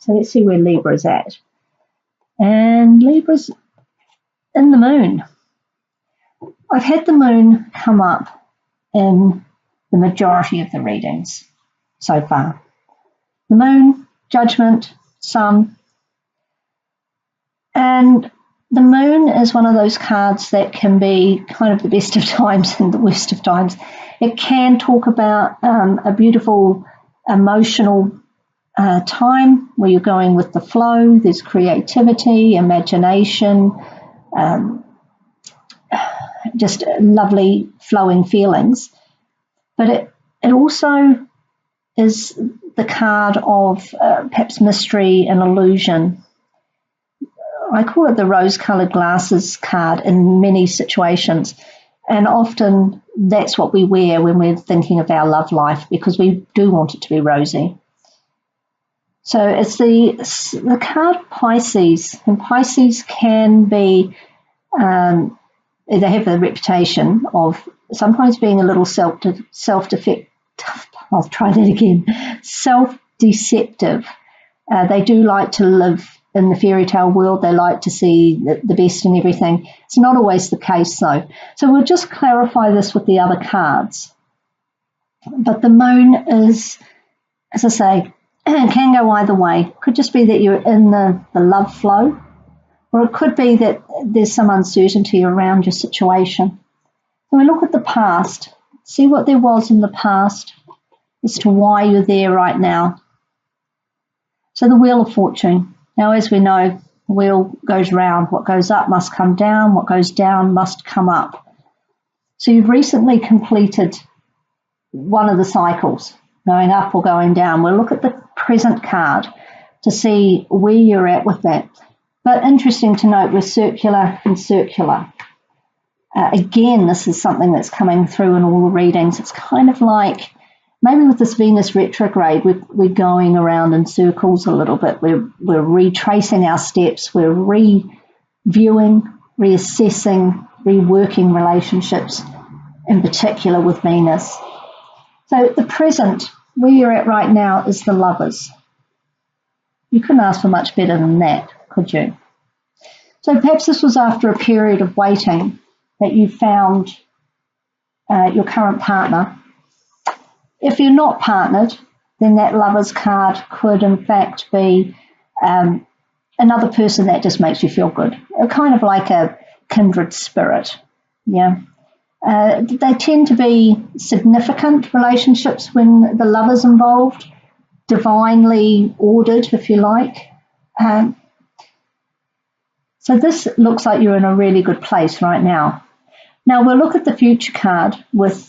So let's see where Libra's at. And Libra's in the moon. I've had the moon come up in the majority of the readings so far. The moon, judgment, sun. And the moon is one of those cards that can be kind of the best of times and the worst of times. It can talk about a beautiful emotional time where you're going with the flow. There's creativity, imagination, just lovely flowing feelings. But it also is the card of perhaps mystery and illusion. I call it the rose-coloured glasses card in many situations. And often that's what we wear when we're thinking of our love life, because we do want it to be rosy. So it's the card Pisces, and Pisces can be, they have a reputation of sometimes being a little self-deceptive. They do like to live in the fairy tale world. They like to see the best in everything. It's not always the case, though. So we'll just clarify this with the other cards. But the moon is, as I say, can go either way. Could just be that you're in the love flow, or it could be that there's some uncertainty around your situation. When we look at the past, see what there was in the past as to why you're there right now. So the Wheel of Fortune. Now, as we know, the wheel goes round. What goes up must come down. What goes down must come up. So you've recently completed one of the cycles, going up or going down. We'll look at the present card to see where you're at with that. But interesting to note, we're circular and circular. Again, this is something that's coming through in all the readings. It's kind of like, maybe with this Venus retrograde, we're going around in circles a little bit. We're retracing our steps. We're reviewing, reassessing, reworking relationships, in particular with Venus. So the present, where you're at right now, is the Lovers. You couldn't ask for much better than that, could you? So perhaps this was after a period of waiting that you found your current partner. If you're not partnered, then that Lovers card could in fact be another person that just makes you feel good, kind of like a kindred spirit. Yeah, they tend to be significant relationships when the Lover's involved, divinely ordered, if you like. So this looks like you're in a really good place right now. Now we'll look at the future card with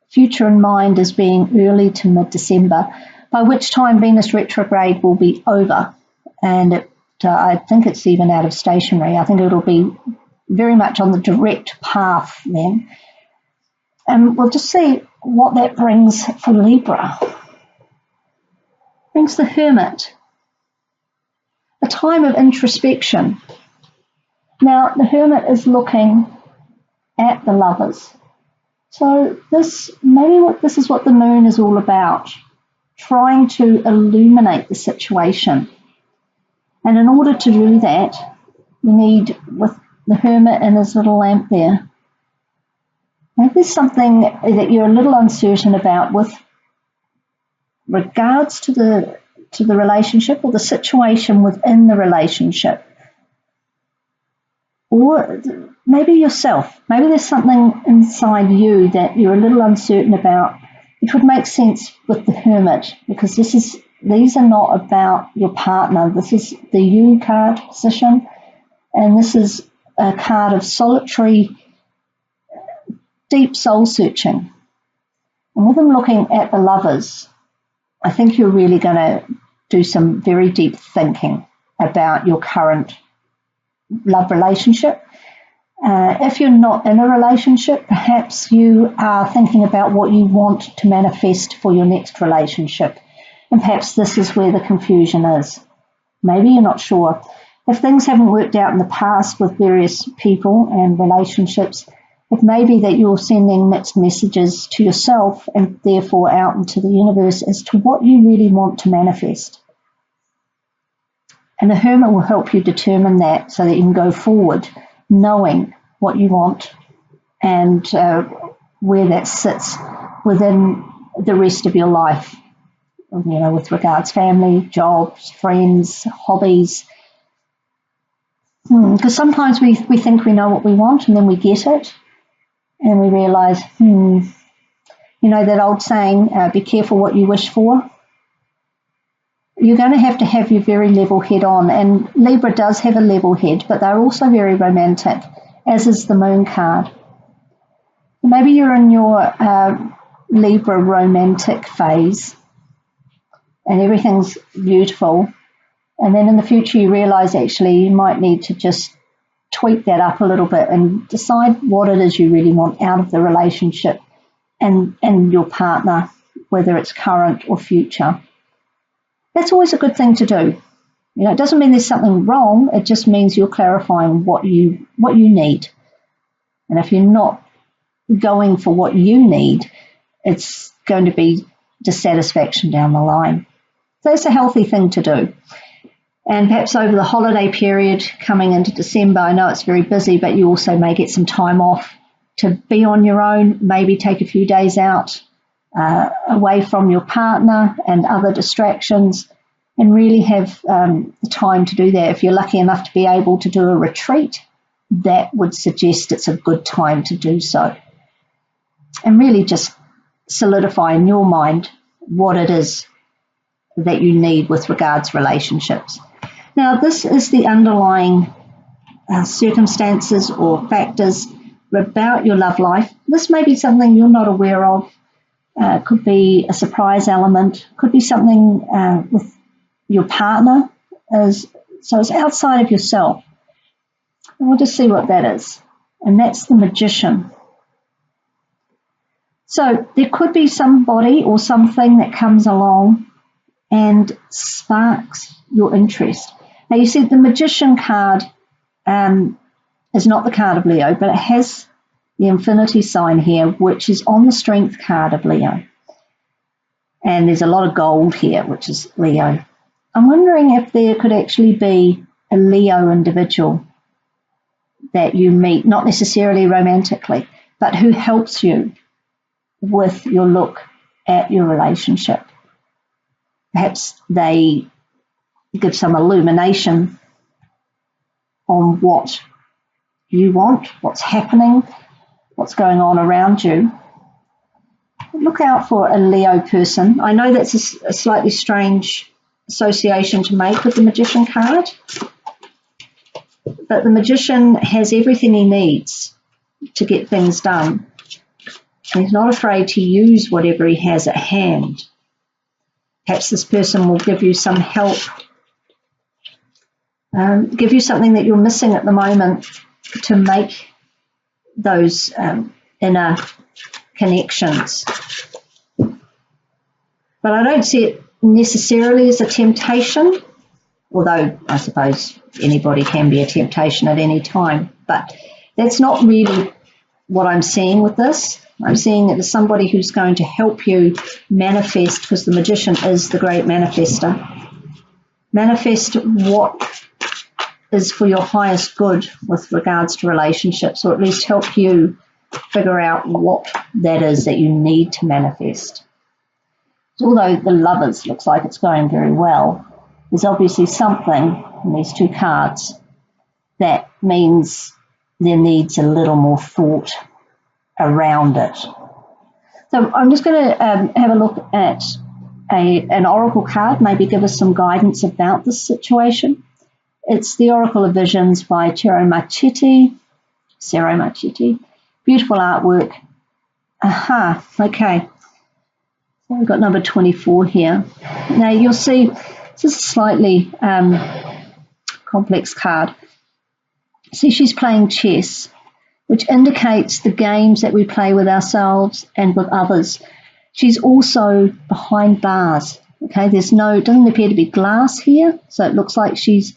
future in mind as being early to mid-December, by which time Venus retrograde will be over. And I think it's even out of stationary. I think it'll be very much on the direct path then. And we'll just see what that brings for Libra. Brings the Hermit, a time of introspection. Now, the Hermit is looking at the Lovers. So this is what the moon is all about, trying to illuminate the situation. And in order to do that, you need, with the Hermit and his little lamp there, maybe there's something that you're a little uncertain about with regards to the relationship or the situation within the relationship. Or maybe yourself. Maybe there's something inside you that you're a little uncertain about, which would make sense with the Hermit, because these are not about your partner. This is the you card position, and this is a card of solitary, deep soul searching. And with them looking at the Lovers, I think you're really going to do some very deep thinking about your current love relationship. If you're not in a relationship, perhaps you are thinking about what you want to manifest for your next relationship. And perhaps this is where the confusion is. Maybe you're not sure. If things haven't worked out in the past with various people and relationships, it may be that you're sending mixed messages to yourself and therefore out into the universe as to what you really want to manifest. And the Hermit will help you determine that so that you can go forward knowing what you want and where that sits within the rest of your life, with regards family, jobs, friends, hobbies. Because sometimes we think we know what we want and then we get it and we realise, that old saying, be careful what you wish for. You're going to have your very level head on, and Libra does have a level head, but they're also very romantic, as is the Moon card. Maybe you're in your Libra romantic phase and everything's beautiful, and then in the future you realise actually you might need to just tweak that up a little bit and decide what it is you really want out of the relationship and your partner, whether it's current or future. That's always a good thing to do. It doesn't mean there's something wrong, it just means you're clarifying what you need. And if you're not going for what you need, it's going to be dissatisfaction down the line. So that's a healthy thing to do. And perhaps over the holiday period coming into December, I know it's very busy, but you also may get some time off to be on your own, maybe take a few days out away from your partner and other distractions, and really have the time to do that. If you're lucky enough to be able to do a retreat, that would suggest it's a good time to do so. And really just solidify in your mind what it is that you need with regards relationships. Now, this is the underlying circumstances or factors about your love life. This may be something you're not aware of. Could be a surprise element. Could be something with your partner. So it's outside of yourself. And we'll just see what that is. And that's the Magician. So there could be somebody or something that comes along and sparks your interest. Now you see the Magician card is not the card of Leo, but it has the infinity sign here, which is on the Strength card of Leo. And there's a lot of gold here, which is Leo. I'm wondering if there could actually be a Leo individual that you meet, not necessarily romantically, but who helps you with your look at your relationship. Perhaps they give some illumination on what you want, what's happening, what's going on around you. Look out for a Leo person. I know that's a slightly strange association to make with the Magician card, but the Magician has everything he needs to get things done. And he's not afraid to use whatever he has at hand. Perhaps this person will give you some help, give you something that you're missing at the moment to make those inner connections. But I don't see it necessarily as a temptation, although I suppose anybody can be a temptation at any time. But that's not really what I'm seeing with this. I'm seeing it as somebody who's going to help you manifest, because the Magician is the great manifester. Manifest what is for your highest good with regards to relationships, or at least help you figure out what that is that you need to manifest. Although the Lovers looks like it's going very well, there's obviously something in these two cards that means there needs a little more thought around it. So I'm just going to have a look at an oracle card, maybe give us some guidance about this situation. It's the Oracle of Visions by Cero Marchetti. Beautiful artwork. Aha, okay. So we've got number 24 here. Now you'll see this is a slightly complex card. See, she's playing chess, which indicates the games that we play with ourselves and with others. She's also behind bars. Okay, doesn't appear to be glass here, so it looks like she's,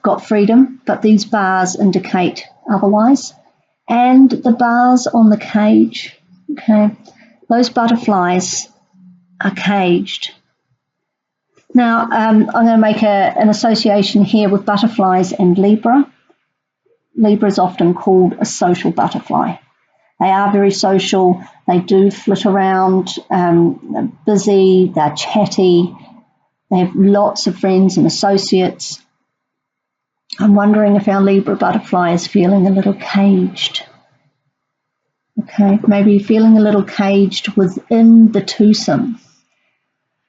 got freedom, but these bars indicate otherwise. And the bars on the cage, okay, those butterflies are caged. Now, I'm going to make an association here with butterflies and Libra. Libra is often called a social butterfly. They are very social. They do flit around, they're busy, they're chatty, they have lots of friends and associates. I'm wondering if our Libra butterfly is feeling a little caged. Okay, maybe feeling a little caged within the twosome.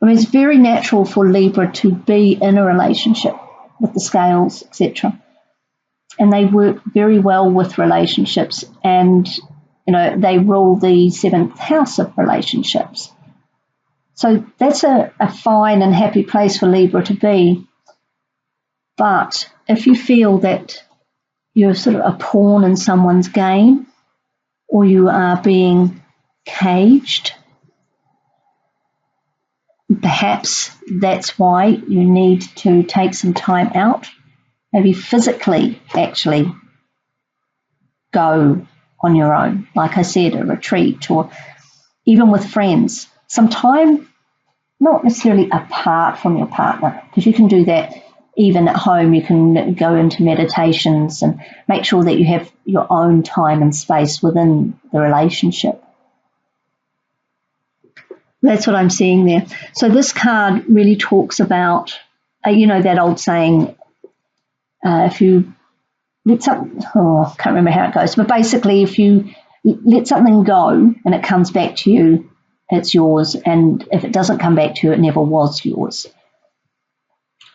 I mean, it's very natural for Libra to be in a relationship with the scales, etc. And they work very well with relationships, and they rule the 7th house of relationships. So that's a fine and happy place for Libra to be. But if you feel that you're sort of a pawn in someone's game, or you are being caged, perhaps that's why you need to take some time out, maybe physically actually go on your own, like I said, a retreat, or even with friends. Some time, not necessarily apart from your partner, because you can do that even at home. You can go into meditations and make sure that you have your own time and space within the relationship. That's what I'm seeing there. So this card really talks about, that old saying, if you let something, I can't remember how it goes, but basically if you let something go and it comes back to you, it's yours. And if it doesn't come back to you, it never was yours.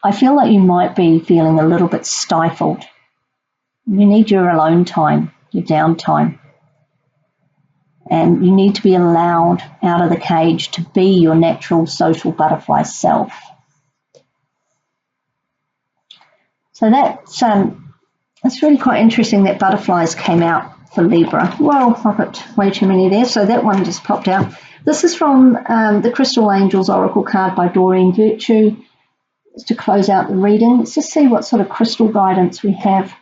I feel like you might be feeling a little bit stifled. You need your alone time, your downtime. And you need to be allowed out of the cage to be your natural social butterfly self. So that's really quite interesting that butterflies came out for Libra. Well, I've got way too many there, so that one just popped out. This is from the Crystal Angels Oracle card by Doreen Virtue. To close out the reading, let's just see what sort of crystal guidance we have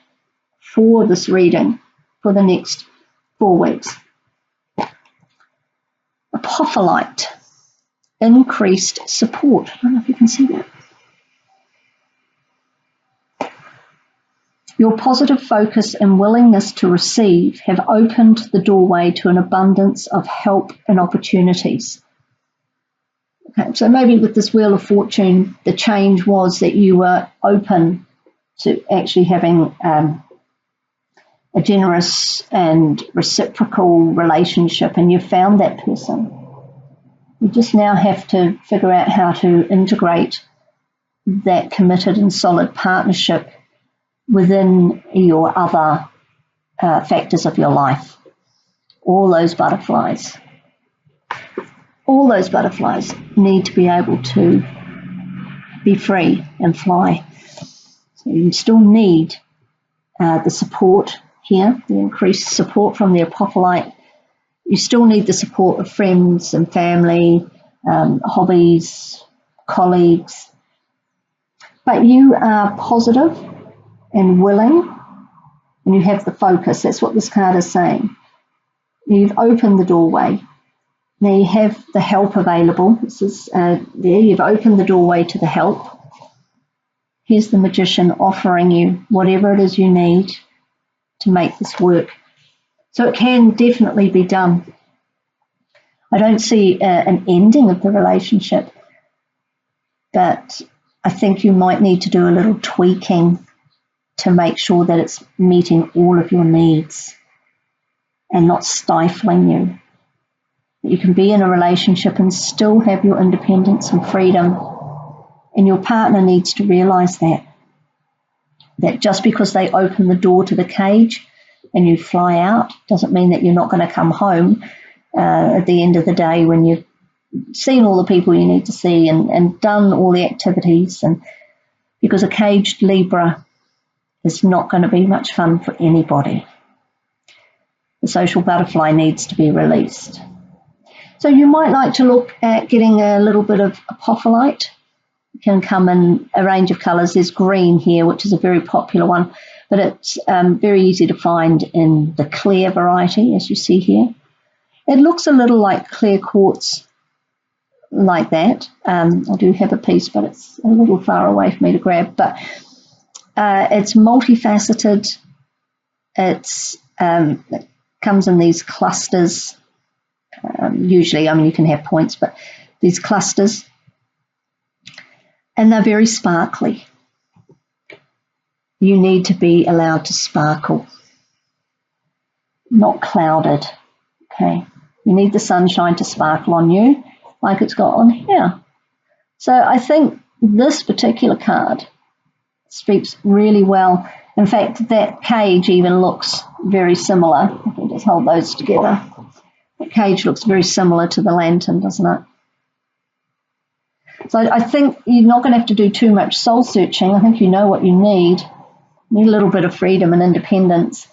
for this reading for the next 4 weeks. Apophyllite, increased support. I don't know if you can see that. Your positive focus and willingness to receive have opened the doorway to an abundance of help and opportunities. Okay, so maybe with this Wheel of Fortune, the change was that you were open to actually having a generous and reciprocal relationship, and you found that person. You just now have to figure out how to integrate that committed and solid partnership within your other factors of your life. All those butterflies need to be able to be free and fly. So you still need the support here, the increased support from the Apophyllite. You still need the support of friends and family, hobbies, colleagues. But you are positive and willing, and you have the focus. That's what this card is saying. You've opened the doorway. Now you have the help available. This is there. You've opened the doorway to the help. Here's the Magician offering you whatever it is you need to make this work. So it can definitely be done. I don't see an ending of the relationship, but I think you might need to do a little tweaking to make sure that it's meeting all of your needs and not stifling you. That you can be in a relationship and still have your independence and freedom. And your partner needs to realize that just because they open the door to the cage and you fly out doesn't mean that you're not going to come home at the end of the day when you've seen all the people you need to see and done all the activities. And because a caged Libra is not going to be much fun for anybody. The social butterfly needs to be released. So you might like to look at getting a little bit of Apophyllite. It can come in a range of colours. There's green here, which is a very popular one, but it's very easy to find in the clear variety, as you see here. It looks a little like clear quartz like that. I do have a piece, but it's a little far away for me to grab. But it's multifaceted. It comes in these clusters. Usually, I mean, you can have points, but these clusters, and they're very sparkly. You need to be allowed to sparkle, not clouded. Okay, you need the sunshine to sparkle on you, like it's got on here. So I think this particular card speaks really well. In fact, that cage even looks very similar. I can just hold those together. That cage looks very similar to the lantern, doesn't it? So I think you're not going to have to do too much soul searching. I think you know what you need. You need a little bit of freedom and independence.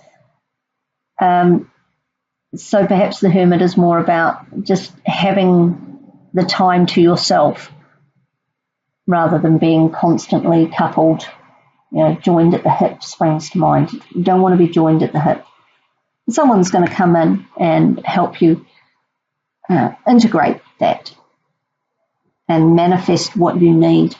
So perhaps the Hermit is more about just having the time to yourself rather than being constantly coupled, joined at the hip springs to mind. You don't want to be joined at the hip. Someone's going to come in and help you integrate that and manifest what you need.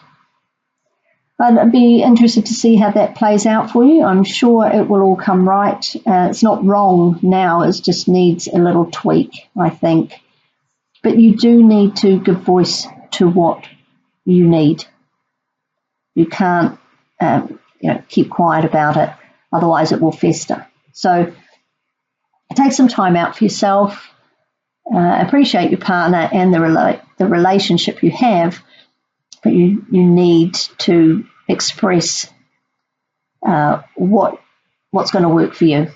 I'd be interested to see how that plays out for you. I'm sure it will all come right. It's not wrong now, it just needs a little tweak, I think. But you do need to give voice to what you need. You can't keep quiet about it, otherwise it will fester. So take some time out for yourself, appreciate your partner and the relationship you have, but you need to express what's going to work for you.